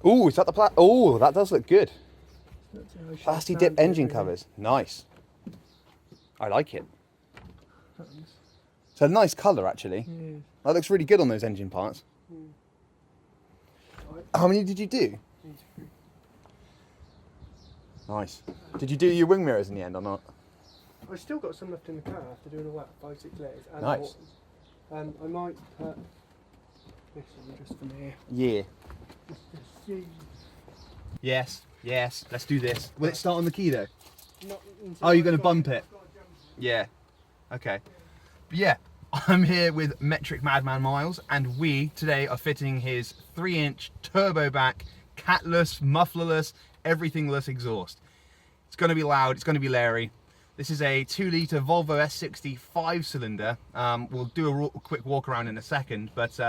Ooh, is that the oh, that does look good. Plasti dip engine covers. Nice. I like it. It's a nice colour, actually. Yeah. That looks really good on those engine parts. How many did you do? Nice. Did you do your wing mirrors in the end or not? I've still got some left in the car after doing all that, 5-6 layers. And Nice. I might put this on just from here. Yeah. Just to see. Yes, yes. Let's do this. Will it start on the key though? Not Oh, you're going to bump it? Yeah. Okay. But yeah, I'm here with Metric Madman Miles, and we today are fitting his 3-inch turbo back, catless, mufflerless, everythingless exhaust. It's going to be loud, it's going to be Larry. This is a 2-litre Volvo S60 5-cylinder. We'll do a quick walk around in a second, but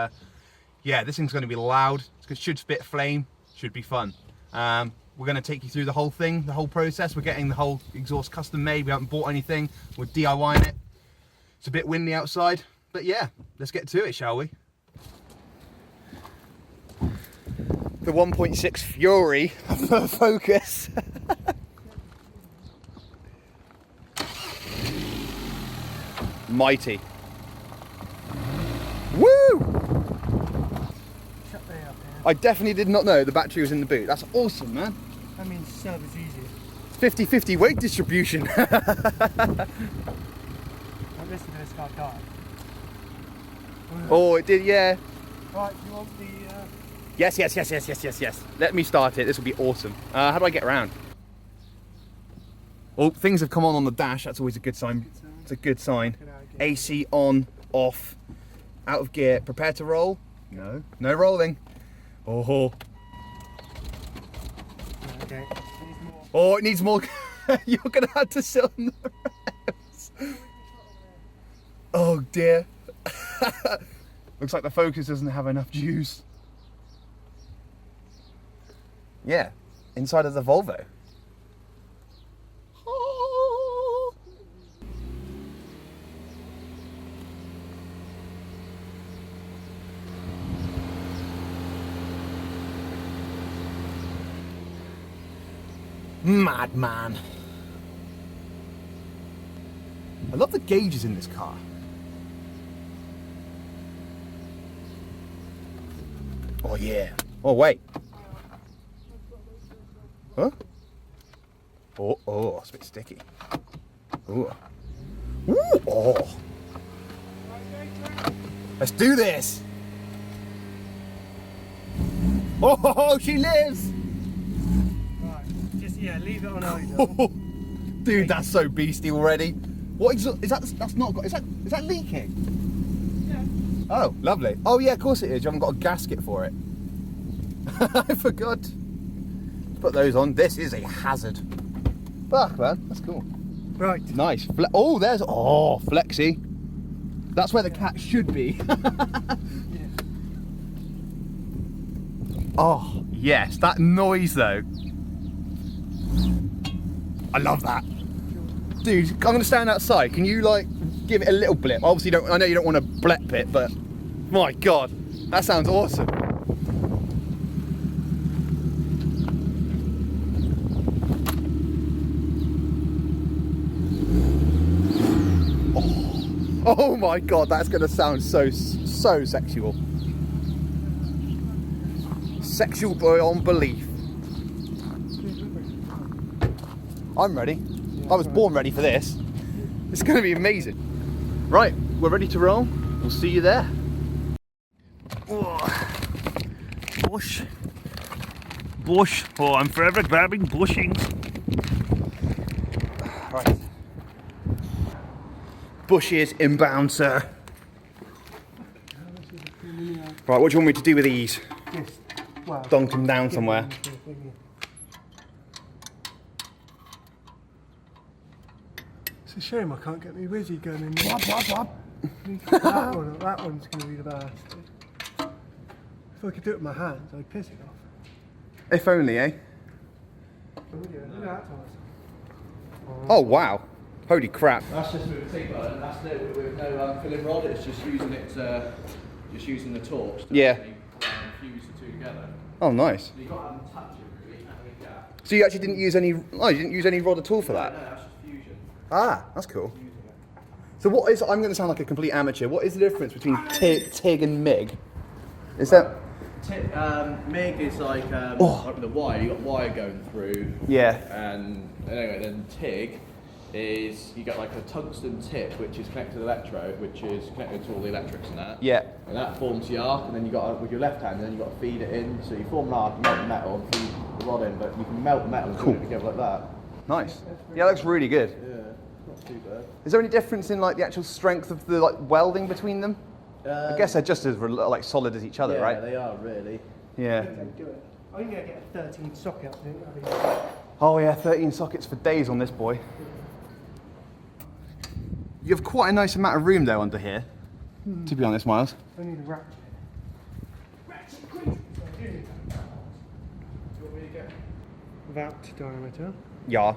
yeah, this thing's going to be loud. It should spit flame, should be fun. We're going to take you through the whole thing, the whole process. We're getting the whole exhaust custom made. We haven't bought anything. We're DIYing it. It's a bit windy outside, but yeah, let's get to it, shall we? The 1.6 Fury Focus. Mighty. Woo! Shut there up here. I definitely did not know the battery was in the boot. That's awesome, man. That means serve is easy. 50-50 weight distribution. I listened to this guy die. Oh, it did, yeah. Right, you want the... Yes. Let me start it. This will be awesome. How do I get around? Oh, things have come on the dash. That's always a good sign. It's a good sign. AC on, off, out of gear. Prepare to roll. No, no rolling. Oh. Okay. Oh, it needs more. You're gonna have to sit on the rails. Oh dear. Looks like the Focus doesn't have enough juice. Yeah, inside of the Volvo. Oh. Madman. I love the gauges in this car. Oh yeah. Oh wait. Huh? Oh, it's a bit sticky. Ooh. Ooh, oh. Let's do this. Oh, she lives. Right, just, yeah, leave it on idle. Dude, that's so beastie already. What is that? That's not got. Is that leaking? Yeah. Oh, lovely. Oh yeah, of course it is. You haven't got a gasket for it. I forgot. Put those on. This is a hazard. Fuck, man, that's cool. Right. Nice. Oh, there's flexi. That's where the cat should be. Yeah. Oh yes, that noise though. I love that. Dude, I'm gonna stand outside. Can you like give it a little blip? Obviously, I know you don't want to blep it, but my God, that sounds awesome. Oh my God, that's gonna sound so sexual. Sexual beyond belief. I'm ready. I was born ready for this. It's gonna be amazing. Right, we're ready to roll. We'll see you there. Oh, bush. Bush. Oh, I'm forever grabbing bushings. Right. Bush is inbound, sir. Right, what do you want me to do with these? Just, well, Dunk them down somewhere. It's a shame I can't get my whizzy gun in there. Wop. That one's going to be the best. If I could do it with my hands, I'd piss it off. If only, eh? Look at that. Oh wow. Holy crap. That's just with a T button. That's with no filling rod. It's just using the torch to Yeah. actually, fuse the two together. Oh, nice. You got to touch it really. Yeah. So you actually didn't use any? Oh, you didn't use any rod at all for that? No, that's just fusion. Ah, that's cool. So what is? I'm going to sound like a complete amateur. What is the difference between TIG and MIG? Is that? MIG is like the wire. You got wire going through. Yeah. And anyway, then TIG is you get like a tungsten tip which is connected to the electrode, which is connected to all the electrics and that. Yeah. And that forms the arc, and then you got with your left hand, and then you got to feed it in. So you form an arc, melt the metal, and feed the rod in. But you can melt the metal and put it together like that. Nice. Yeah, that looks really good. Yeah, not too bad. Is there any difference in like the actual strength of the like welding between them? I guess they're just as like solid as each other, yeah, right? they are really. Yeah. Do it. I'm going to get a 13 socket, I think. Oh yeah, 13 sockets for days on this boy. You have quite a nice amount of room though under here, to be honest, Miles. I need a ratchet. Ratchet, quick! That diameter. Yeah.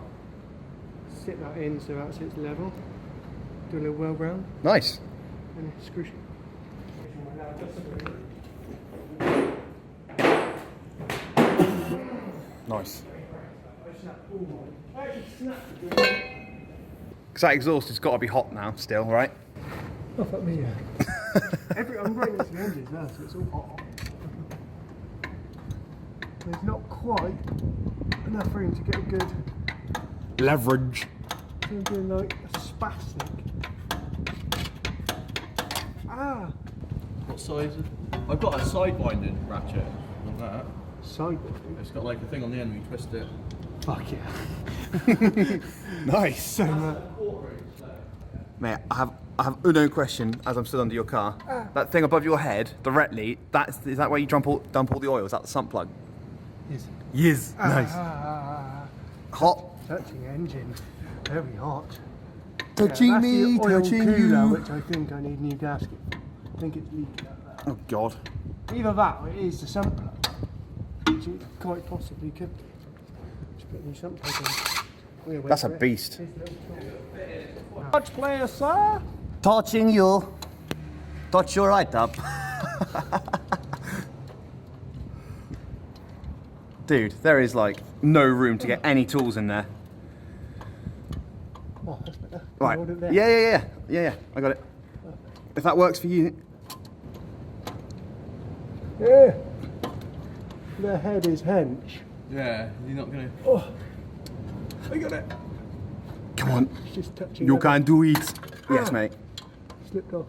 Sit that in so that's its level. Do a little weld round Nice. and screw. Nice. Because that exhaust has got to be hot now still, right? Oh, fuck me, yeah. I'm right next to the engines now, so it's all hot. There's not quite enough room to get a good, Leverage. so I'm doing like a spastic. Ah! What size? I've got a side winding ratchet on that. Sideboard. It's got like a thing on the end when you twist it. Fuck yeah. Nice. So much. Mate, I have no question as I'm stood under your car. That thing above your head directly, is that where you dump all the oil? Is that the sump plug? Yes. Yes. Nice. Hot. Touching engine. Very hot. Touching that's me, the oil touching cooler, you. which I think I need a new gasket. I think it's leaking out there. Oh God. Either that or it is the sump plug, which it quite possibly could be. Just put a new sump plug in. We'll wait That's for a it. beast. Touch player, sir. Touching you. Touch you right up. Dude, there is like no room to get any tools in there. Oh, that's better. Can Right. you hold it there? Yeah. I got it. If that works for you. Yeah. The head is hench. Yeah, you're not gonna. Oh, I got it. Come on. It's just touching. You that. can do it. Yes, Ah. mate. Slipped off.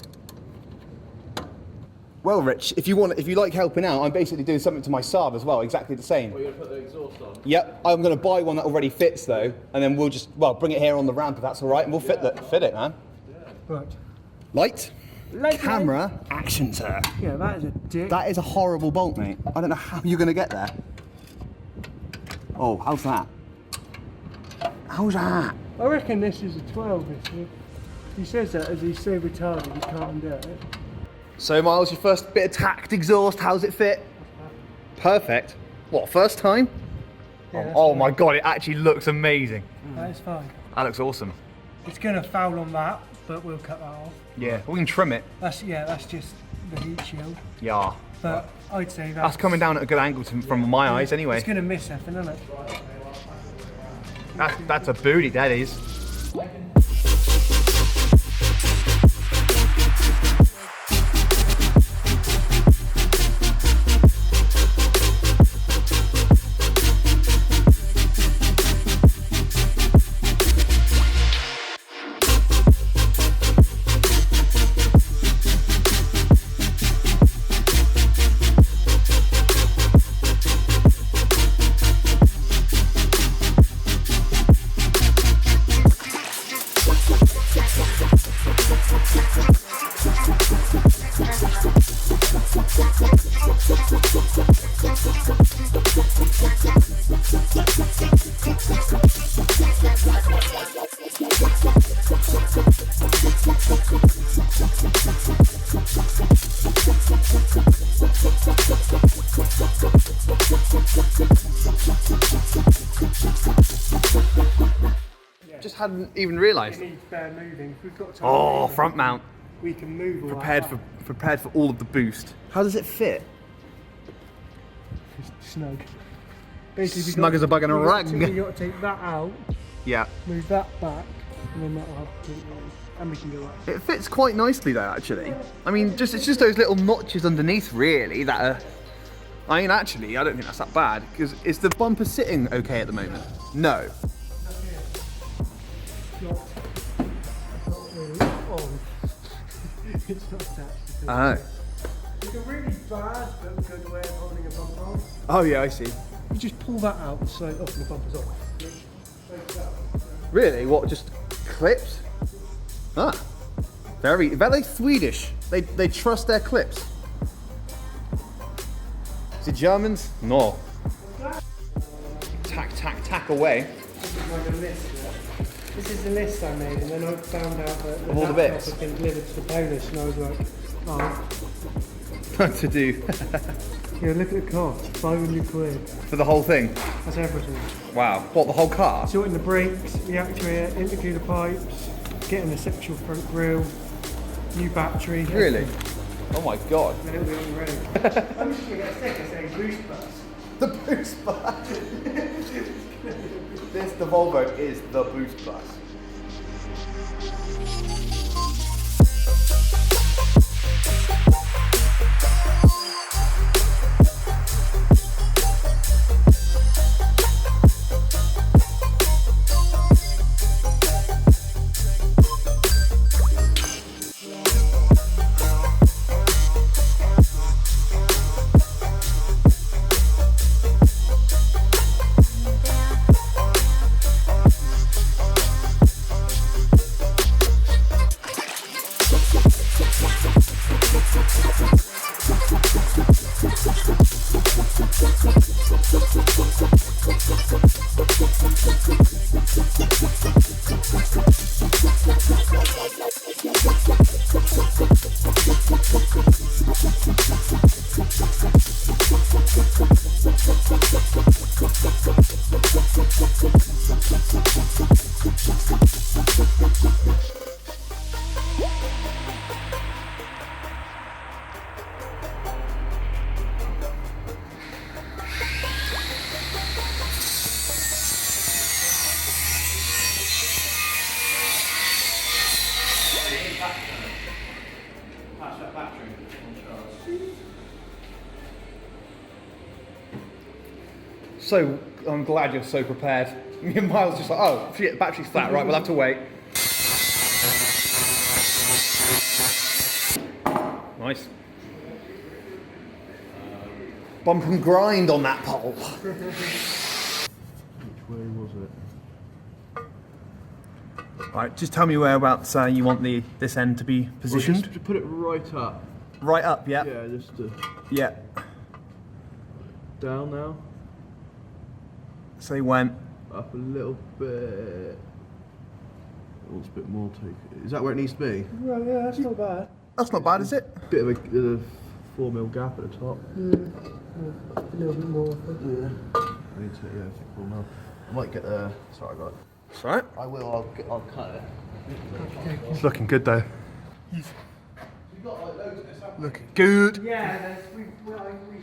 Well, Rich, if you like helping out, I'm basically doing something to my Saab as well, exactly the same. Well, you're gonna put the exhaust on. Yep, I'm going to buy one that already fits though, and then we'll just bring it here on the ramp if that's all right, and we'll fit it, man. Right. Light, Light, camera, action, sir. Yeah, that is a dick. That is a horrible bolt, mate. I don't know how you're going to get there. Oh, how's that? How's that? I reckon this is a 12 this year. He says that as he's so retarded he can't do it. So, Miles, your first bit of tacked exhaust, how's it fit? Perfect. What, first time? Yeah, that's Oh fine. my God, it actually looks amazing. That is fine. That looks awesome. It's going to foul on that, but we'll cut that off. Yeah, we can trim it. That's just the heat shield. Yeah. But I'd say That's coming down at a good angle from my eyes anyway. It's going to miss everything, isn't it? That's a booty, that is. Just hadn't even realised. It needs bare moving. If we've got time Oh, to move, front mount. we can move all Prepared that for all of the boost. How does it fit? It's snug. Basically, we Snug as a bug in a rug. You got to take that out, Yeah. move that back, and then that'll have and we can go up. It fits quite nicely though, actually. I mean, it's just those little notches underneath, really, that are... I mean, actually, I don't think that's that bad, because is the bumper sitting okay at the moment? No. It's not attached. Oh. It's a really bad but good way of holding a bumper on. Oh yeah, I see. You just pull that out and slide off and the bumper's off. Really? What, just clips? Ah. Very Swedish. They trust their clips. Is it Germans? No. Tack away. This is like a list. This is the list I made, and then I found out that the Of all the laptop bits? had been delivered to the Polish, and I was like, oh, What to do? here, look at the cost, 500 quid. For the whole thing? That's everything. Wow. What, the whole car? Sorting the brakes, the actuator, intercooler pipes, getting the sexual front grille, new battery. Really? Oh my god. And it'll be on the road. I'm just going to get a sticker saying BOOSTBUS. The boost bus. The Volvo is the boost bus. So, I'm glad you're so prepared. Me and Miles just like, oh, shit, the battery's flat, right, we'll have to wait. Nice. Bump and grind on that pole. Which way was it? Right, just tell me whereabouts you want this end to be positioned. Just put it right up. Right up, yeah? Yeah, just Yeah. down now. Say when. Up a little bit. Wants a bit more take. Is that where it needs to be? Right, yeah, that's not bad. That's not bad, is it? Bit of a 4mm gap at the top. A little bit more. I need to, yeah, 4mm. I might get the. Sorry, I got it. It's alright. I will. I'll cut it. It's looking good though. You've got like loads of this, haven't you? Looking good. Yeah, we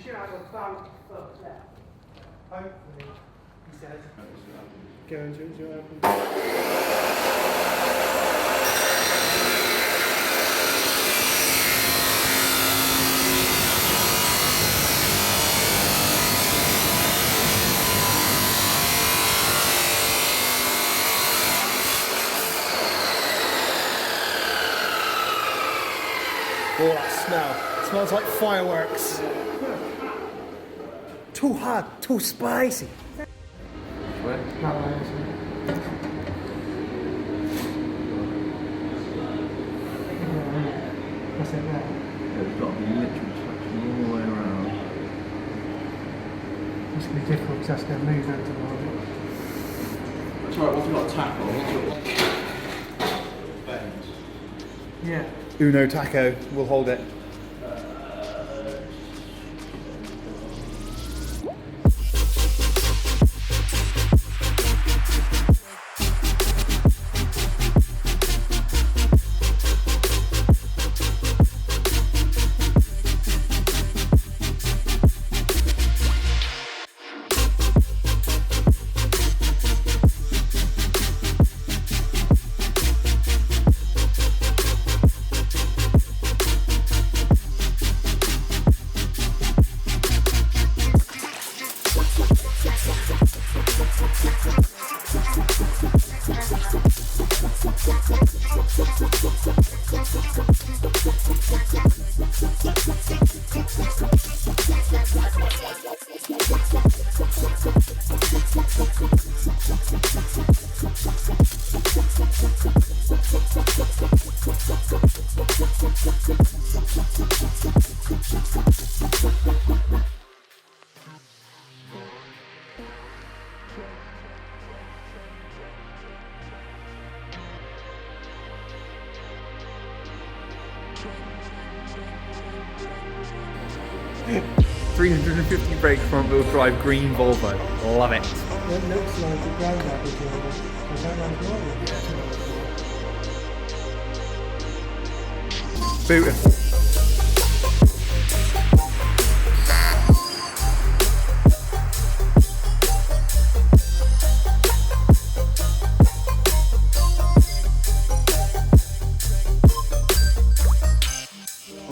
should have about foot left. Hopefully, he says. Go into it, see what Oh, that smell. It smells like fireworks. Too hot, too spicy. Where? What's it there? It's got to be literally touching all the way around. It's going to be difficult because that's going to move out to the market. That's right, once we've got a tackle, once we've got bends. Yeah. Uno taco, we'll hold it. $350 brake front wheel drive green Volvo. Love it. It looks like a granddad is doing it. Is that right? Beautiful.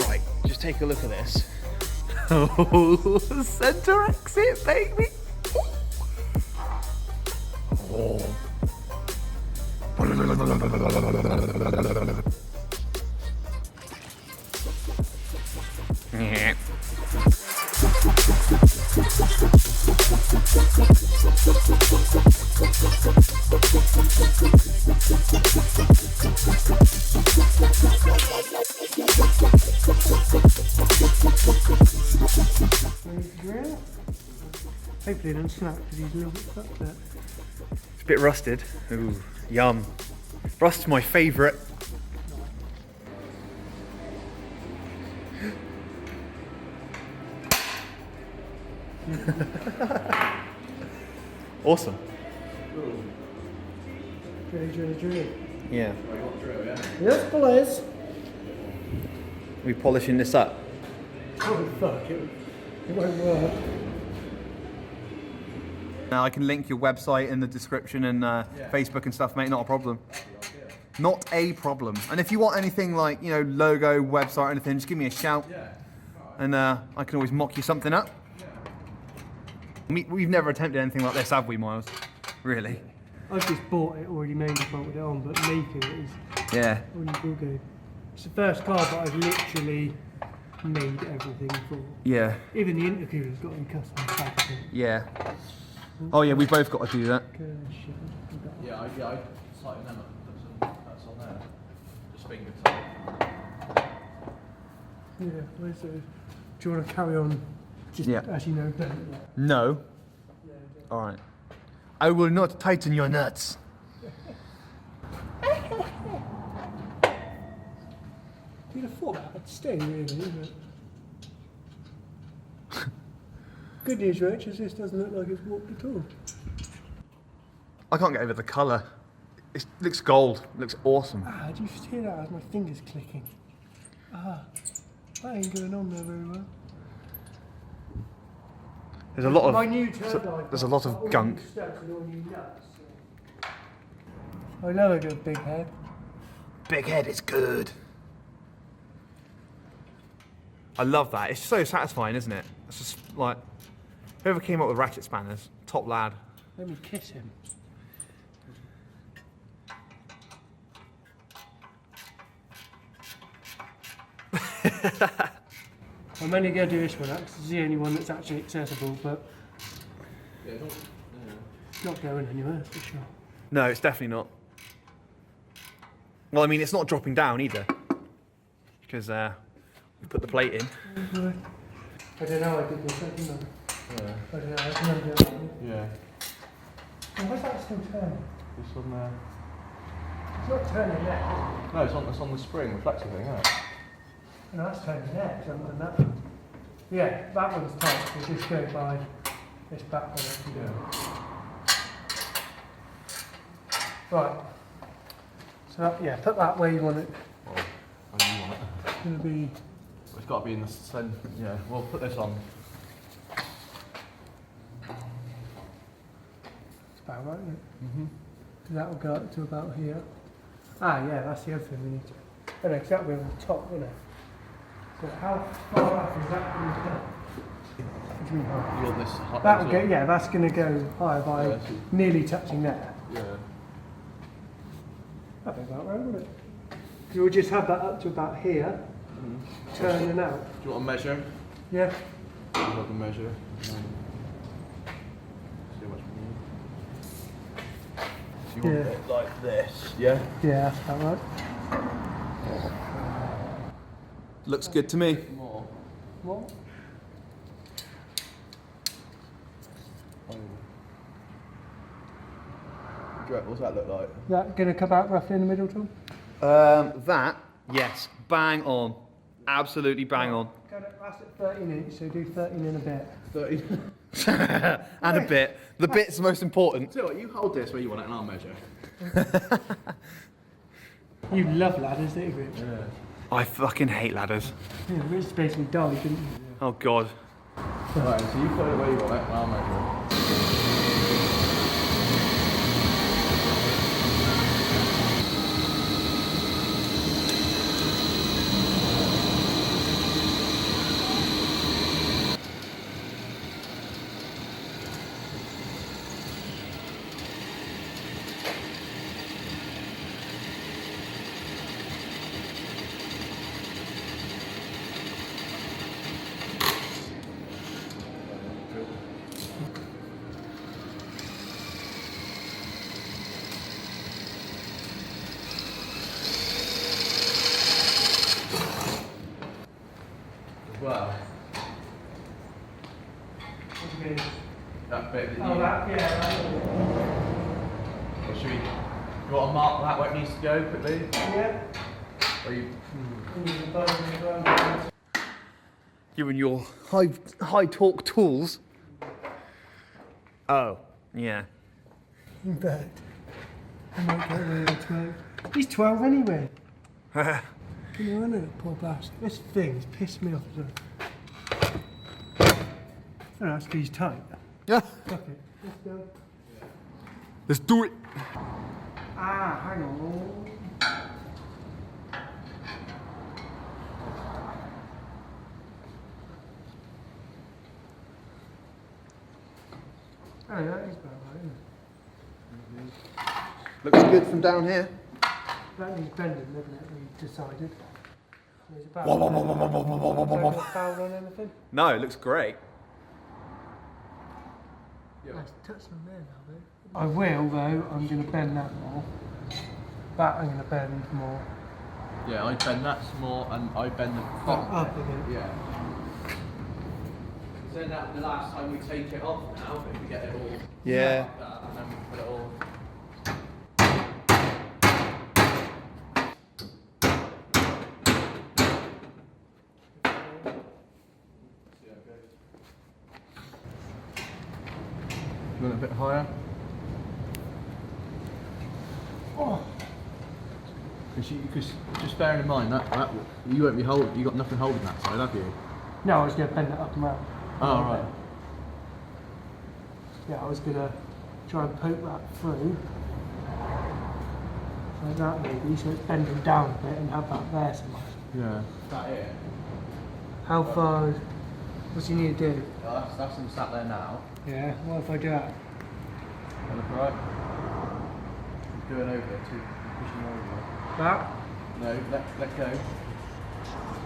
Right, just take a look at this. Oh, center exit, baby. Oh. Yeah. Hopefully it doesn't snap because he's a little bit fucked there. It's a bit rusted. Ooh, yum. Rust's my favourite. Awesome. Drill. Yeah. Yes, please. We polishing this up. Oh fuck, it won't work. Now I can link your website in the description and Facebook and stuff, mate. Not a problem. Not a problem. And if you want anything like, you know, logo, website, or anything, just give me a shout. And I can always mock you something up. We've never attempted anything like this, have we, Miles? Really? I've just bought it already made and bolted it on, but making it is Yeah. only will go. It's the first car that I've literally made everything for. Yeah. Even the intercooler's got to be custom fabricate. Yeah. Oh yeah, we've both got to do that. Yeah, I tighten them up. That's on there. Just finger tight. Yeah, where's the... Do you want to carry on? Just as you know, don't you? No. All right. I will not tighten your nuts. You'd have thought that would stay, really, isn't it? Good news, Rich, is this doesn't look like it's warped at all. I can't get over the colour. It looks gold. It looks awesome. Ah, do you hear that as my fingers clicking? Ah, that ain't going on there very well. There's a lot of My new turbine. there's a lot of gunk. I love a good big head. Big head is good. I love that. It's so satisfying, isn't it? It's just like whoever came up with ratchet spanners, top lad. Let me kiss him. I'm only going to do this one because it's the only one that's actually accessible, but it's not going anywhere, for sure. No, it's definitely not. Well, I mean, it's not dropping down either because we put the plate in. I don't know, I did this, didn't I? Yeah. I don't know, I can remember that. Yeah. Oh, why's that still turning? It's on there. It's not turning there. No, it's on the spring reflector thing, isn't it? No, that's turning there, so I'm on that one. Yeah, that one's tight, so just go by this back one. Yeah. Right. So that, yeah, put that where you want it. Well, how do you want it? It's going to be... It's got to be in the centre. Yeah, we'll put this on. It's about right, isn't it? That will go up to about here. Ah, yeah, that's the other thing we need to... Oh, no, because that will be on the top, won't it? So how far up is that going to go? What do you mean high? You want this hot? That will go, yeah, that's going to go higher by Yeah, nearly touching there. Yeah. That'd be about right, wouldn't it? So we'll just have that up to about here, turning out. Do you want to measure? Yeah. I'll have to measure. See how much we need. You want Yeah. it like this? Yeah. Yeah, that's about right. Looks good to me. More. What? What's that look like? That going to come out roughly in the middle, Tom? That, yes, bang on. Absolutely bang on. That's at 13 inch, so do 13 in a bit. 30. And a bit. The bit's the most important. So what, you hold this where you want it and I'll measure. You love ladders, don't you, Rich? Yeah. I fucking hate ladders. Yeah, Rich basically died, didn't you? Oh God. Right, so you put it where you want it and I'll measure it. Well, Okay. that bit that you... Oh, that, yeah, that. Or should we... You want to mark that where it needs to go quickly? Yeah. Or you... You and your high torque tools. Oh, yeah. In fact, I might get away with 12. He's 12 anyway. You know, isn't it, poor bastard? This thing's pissed me off. Oh, that's because he's tight. Yeah. Fuck it. Let's go. Let's do it. Ah, hang on. Oh, that is about right, isn't it? Looks good from down here. That needs bending, doesn't it? We decided. There's about. Whoa, whoa, whoa, whoa, whoa, whoa, whoa, whoa, Is there whoa. a foul on anything? No, it looks great. Let's touch them there now, mate. I will, though. I'm going to bend that more. That I'm going to bend more. Yeah, I bend that more and I bend the That bottom. up again. Yeah. So that the last time we take it off now, if we get it all Yeah. like that, and then we put it all. You want it a bit higher? Oh, Because just bearing in mind that you won't be holding. You got nothing holding that side, have you? no, I was going to bend it up and round. Oh right. Yeah, I was going to try and poke that through. Like that maybe, so it's bending down a bit and have that there somewhere. Yeah. That it. How far? What's you need to do? That's them sat there now. Yeah, what if I do that? Look right. You're going over it too. You're pushing over. That? No, let go.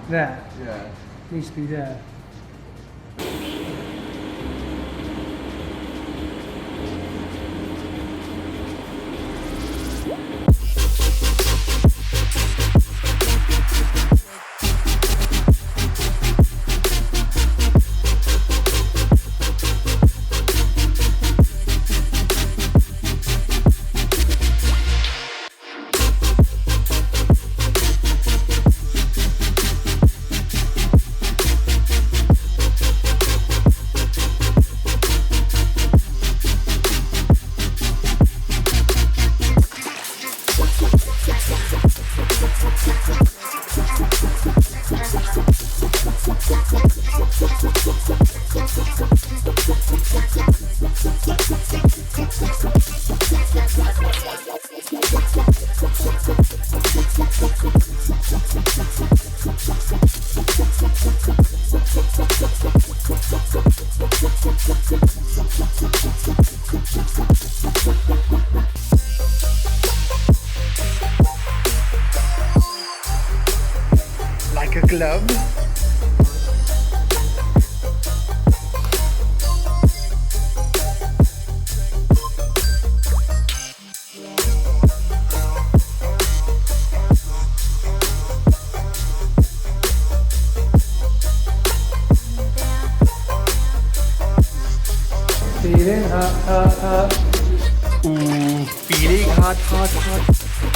There. Yeah. Needs to be there. Like a glove. Feeling hot. Ooh, feeling hot.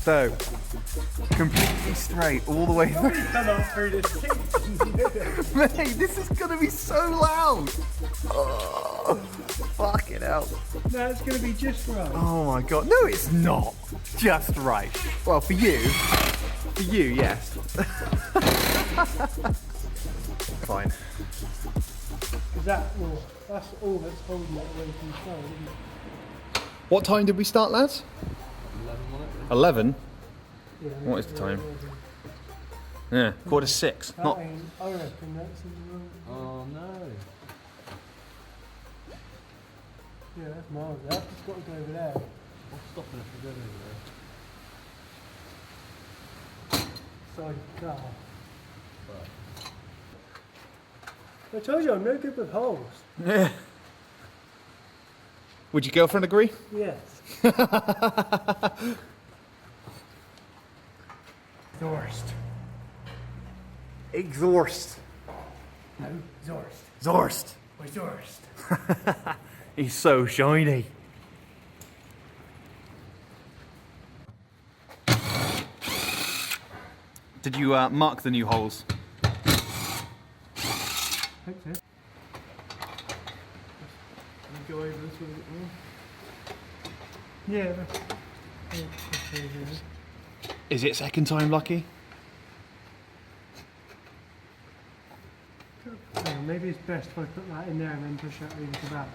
So, completely straight all the way through. Come on through this kink. Mate, this is gonna be so loud. Oh, fucking hell. No, it's going to be just right. Oh my god. No, it's not. Just right. Well, for you, yes. Fine. Is that all? That's all that's holding that away from the floor, isn't it? What time did we start, lads? 11? Yeah, What is the time? Yeah, 5:45. That Not. ain't, I reckon that's in the room. Oh no. Yeah, that's miles out. It's got to go over there. What's stopping us from going over there? Side car. I told you I'm no good with holes. Yeah. Would your girlfriend agree? Yes. Zorst. Exhaust. No, Zorst. Zorst. Or Zorst. He's so shiny. Did you mark the new holes? Hope so. Can we go over this with a bit more? Yeah. That's easy. Is it second time lucky? Yeah, maybe it's best if I put that in there and then push that over to that.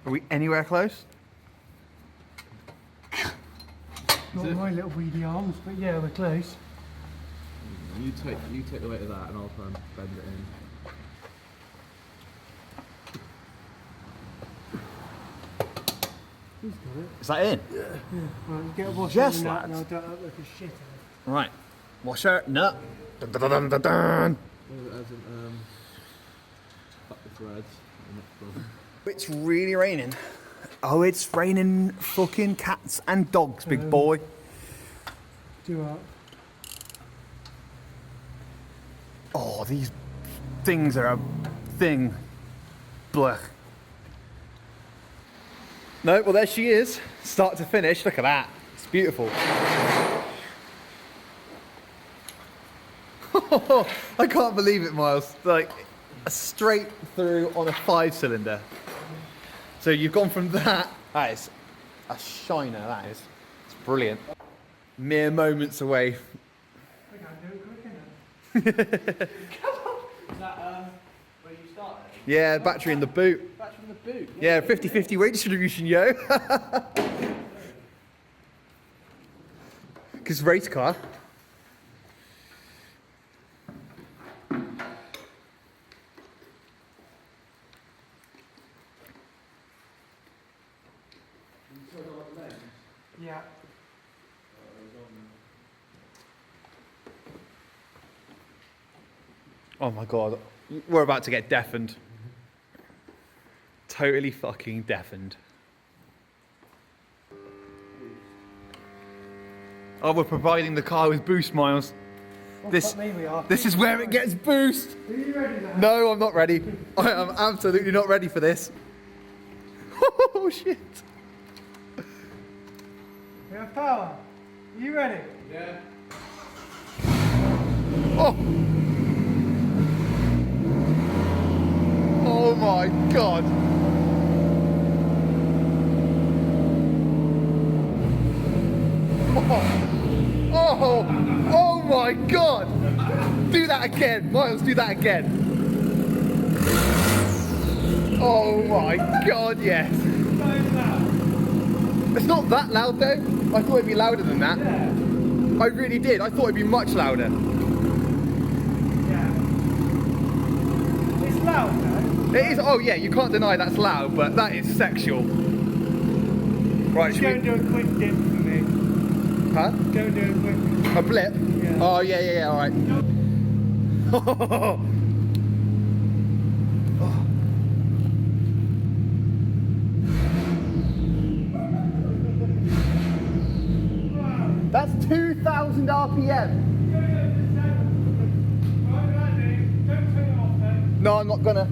Are we anywhere close? Not my little weedy arms, but yeah, we're close. You take the weight of that and I'll try and bend it in. He's got it. Is that in? Yeah. Right, get a wash Yes, on that lads. and I'll do it up like a shit. Right. Washer, nut. Dun, dun, dun, dun, dun. It hasn't cut the threads. It's really raining. Oh, it's raining fucking cats and dogs, big boy. Do up. Oh, these things are a thing. Blech. No, well there she is. Start to finish. Look at that. It's beautiful. I can't believe it, Miles. Like, straight through on a 5-cylinder. So you've gone from that. That is a shiner, that is. It's brilliant. Mere moments away. I can't do it quick enough. Is that where you started? Yeah, battery in the boot. Back from the boot. Yeah, 50-50 weight distribution, yo. Because race car. Yeah. Oh my god, we're about to get deafened. Totally fucking deafened. Oh, we're providing the car with boost, Miles. This is where it gets boost. Are you ready now? No, I'm not ready. I am absolutely not ready for this. Oh shit. We have power. Are you ready? Yeah. Oh. Oh my god. Oh, oh my god. Do that again, Miles, do that again. Oh my god, yes. It's not that loud though. I thought it'd be louder than that. Yeah. I really did. I thought it'd be much louder. Yeah. It's loud though. It is. Oh yeah, you can't deny that's loud, but that is sexual. Right, Just should go we? and do a quick dip for me. Huh? Go and do a quick. A blip? Yeah. Oh yeah, yeah, yeah. All right. That's 2,000 RPM. No, I'm not gonna.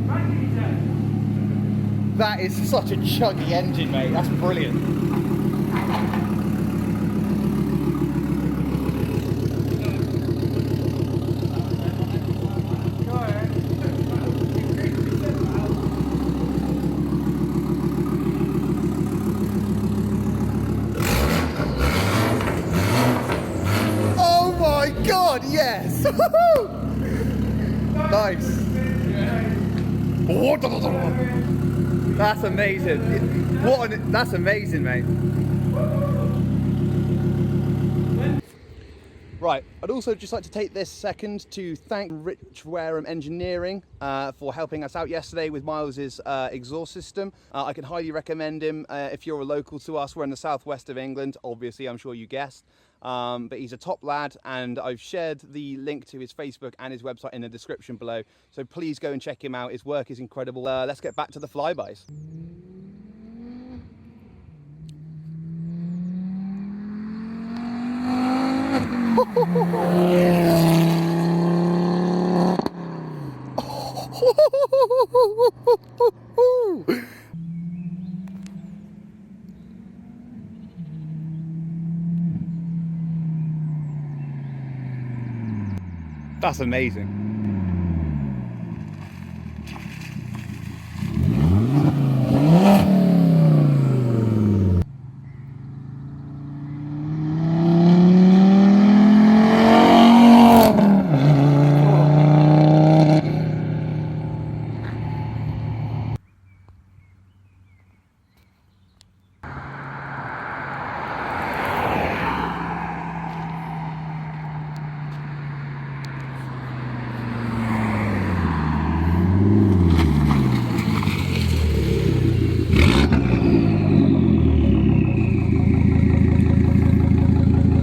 Right. That is such a chuggy engine, mate. That's brilliant. Oh my God, yes! Nice. That's amazing. That's amazing, mate. Right, I'd also just like to take this second to thank Rich Wareham Engineering for helping us out yesterday with Miles's exhaust system. I can highly recommend him if you're a local to us. We're in the southwest of England, obviously, I'm sure you guessed. But he's a top lad, and I've shared the link to his Facebook and his website in the description below. So please go and check him out. His work is incredible. Let's get back to the flybys. That's amazing.